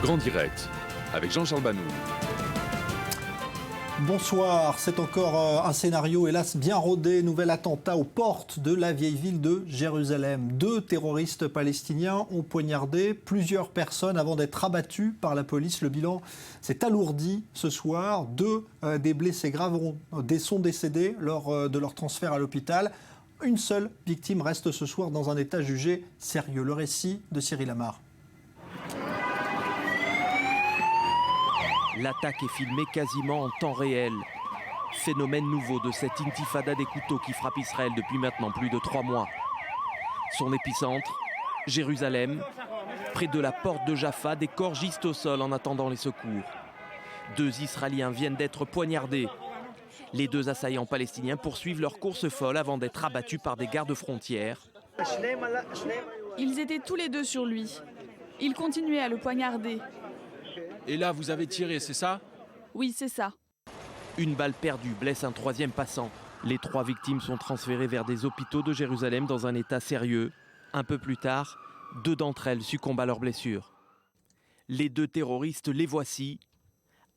Grand Direct avec Jean-Charles Banoun. Bonsoir, c'est encore un scénario hélas bien rodé, nouvel attentat aux portes de la vieille ville de Jérusalem. 2 terroristes palestiniens ont poignardé plusieurs personnes avant d'être abattus par la police. Le bilan s'est alourdi ce soir. 2 des blessés graves sont décédés lors de leur transfert à l'hôpital. Une seule victime reste ce soir dans un état jugé sérieux. Le récit de Cyril Amar. L'attaque est filmée quasiment en temps réel. Phénomène nouveau de cette intifada des couteaux qui frappe Israël depuis maintenant plus de 3 mois. Son épicentre, Jérusalem, près de la porte de Jaffa, des corps gisent au sol en attendant les secours. 2 Israéliens viennent d'être poignardés. Les 2 assaillants palestiniens poursuivent leur course folle avant d'être abattus par des gardes frontières. Ils étaient tous les 2 sur lui. Ils continuaient à le poignarder. Et là, vous avez tiré, c'est ça? Oui, c'est ça. Une balle perdue blesse un 3e passant. Les 3 victimes sont transférées vers des hôpitaux de Jérusalem dans un état sérieux. Un peu plus tard, 2 d'entre elles succombent à leurs blessures. Les 2 terroristes, les voici.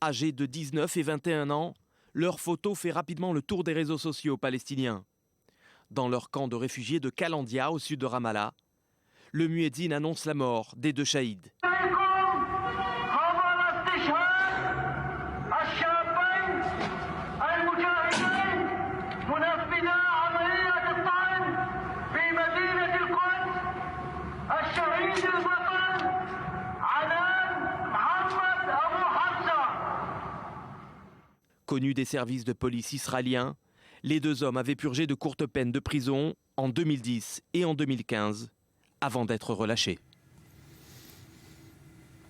Âgés de 19 et 21 ans, leur photo fait rapidement le tour des réseaux sociaux palestiniens. Dans leur camp de réfugiés de Kalandia, au sud de Ramallah, le muezzin annonce la mort des 2 shahids. Connus des services de police israéliens, les 2 hommes avaient purgé de courtes peines de prison en 2010 et en 2015 avant d'être relâchés.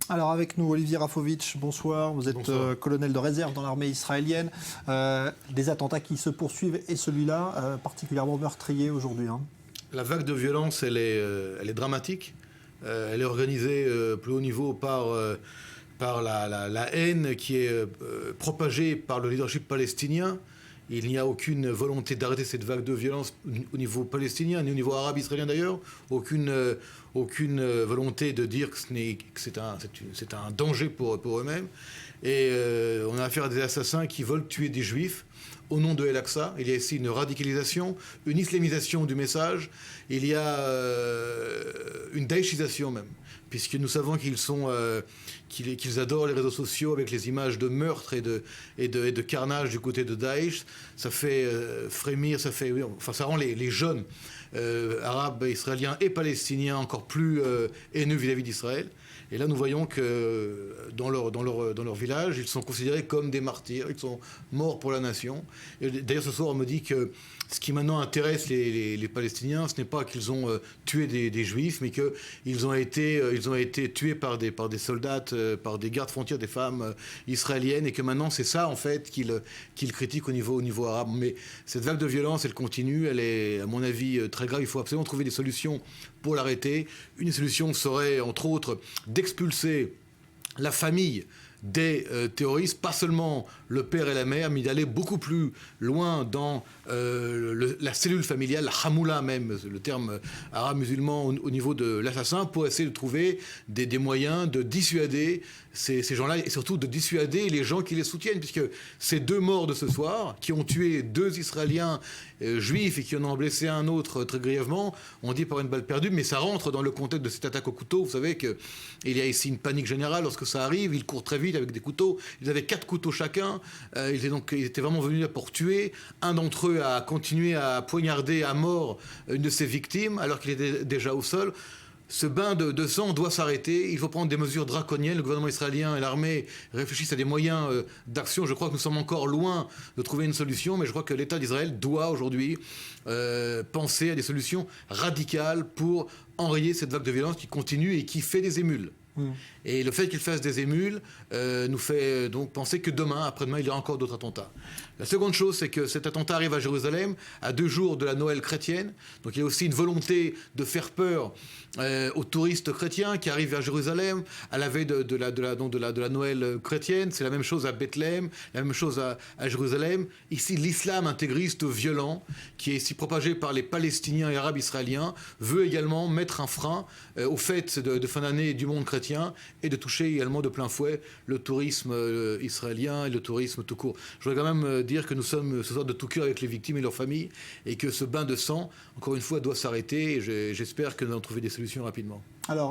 Alors avec nous, Olivier Rafovitch, bonsoir. Vous êtes colonel de réserve dans l'armée israélienne. Des attentats qui se poursuivent et celui-là particulièrement meurtrier aujourd'hui. La vague de violence, elle est dramatique. Elle est organisée plus haut niveau par la haine qui est propagée par le leadership palestinien. Il n'y a aucune volonté d'arrêter cette vague de violence au niveau palestinien, ni au niveau arabe israélien d'ailleurs. Aucune volonté de dire que c'est un danger pour eux-mêmes. Et on a affaire à des assassins qui veulent tuer des juifs au nom de El-Aqsa. Il y a ici une radicalisation, une islamisation du message. Il y a une daïchisation même, puisque nous savons qu'ils adorent les réseaux sociaux avec les images de meurtre et de carnage du côté de Daesh. Ça fait frémir, ça rend les jeunes arabes, israéliens et palestiniens encore plus haineux vis-à-vis d'Israël. Et là, nous voyons que dans leur village, ils sont considérés comme des martyrs, ils sont morts pour la nation. Et d'ailleurs, ce soir, on me dit que ce qui maintenant intéresse les Palestiniens, ce n'est pas qu'ils ont tué des Juifs, mais qu'ils ont été tués par des soldats, par des gardes frontières, des femmes israéliennes, et que maintenant, c'est ça, en fait, qu'ils critiquent au niveau arabe. Mais cette vague de violence, elle continue, elle est, à mon avis, très grave. Il faut absolument trouver des solutions pour l'arrêter. Une solution serait, entre autres, d'expulser la famille des terroristes, pas seulement le père et la mère, mais d'aller beaucoup plus loin dans la cellule familiale, la hamoula même, le terme arabe musulman au niveau de l'assassin, pour essayer de trouver des moyens de dissuader ces gens-là et surtout de dissuader les gens qui les soutiennent, puisque ces 2 morts de ce soir, qui ont tué 2 Israéliens juifs et qui en ont blessé un autre très grièvement, on dit par une balle perdue, mais ça rentre dans le contexte de cette attaque au couteau. Vous savez qu'il y a ici une panique générale lorsque ça arrive, ils courent très vite avec des couteaux, ils avaient 4 couteaux chacun, ils étaient vraiment venus là pour tuer. Un d'entre eux a continué à poignarder à mort une de ses victimes alors qu'il était déjà au sol. Ce bain de sang doit s'arrêter. Il faut prendre des mesures draconiennes. Le gouvernement israélien et l'armée réfléchissent à des moyens d'action. Je crois que nous sommes encore loin de trouver une solution, mais je crois que l'État d'Israël doit aujourd'hui penser à des solutions radicales pour enrayer cette vague de violence qui continue et qui fait des émules. Et le fait qu'il fasse des émules nous fait donc penser que demain, après-demain, il y aura encore d'autres attentats. La seconde chose, c'est que cet attentat arrive à Jérusalem à 2 jours de la Noël chrétienne. Donc il y a aussi une volonté de faire peur aux touristes chrétiens qui arrivent vers Jérusalem à la veille de la Noël chrétienne. C'est la même chose à Bethléem, la même chose à Jérusalem. Ici, l'islam intégriste violent, qui est ici propagé par les Palestiniens et Arabes israéliens, veut également mettre un frein aux fêtes de fin d'année du monde chrétien chrétiens et de toucher également de plein fouet le tourisme israélien et le tourisme tout court. Je voudrais quand même dire que nous sommes ce soir de tout cœur avec les victimes et leurs familles et que ce bain de sang, encore une fois, doit s'arrêter et j'espère que nous allons trouver des solutions rapidement. Alors,